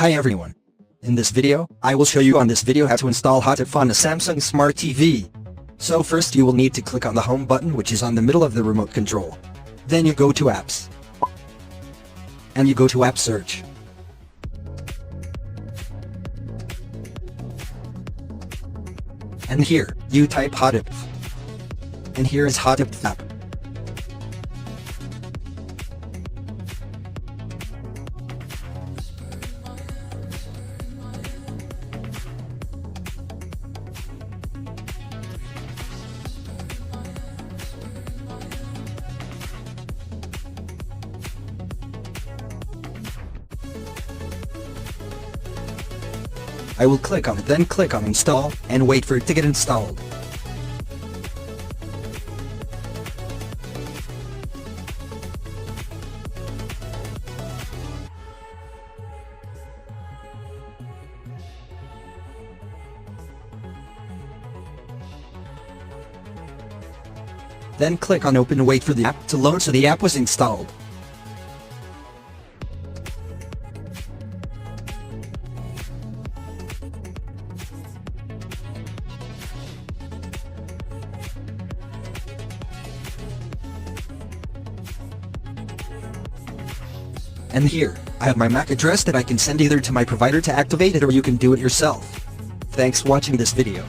Hi everyone. In this video, I will show you on this video how to install Hotip on a Samsung Smart TV. So first you will need to click on the home button which is on the middle of the remote control. Then you go to apps. And you go to app search. And here, you type Hotip. And here is Hotip app. I will click on it, then click on install, and wait for it to get installed. Then click on open and wait for the app to load so the app was installed. And here, I have my MAC address that I can send either to my provider to activate it or you can do it yourself. Thanks for watching this video.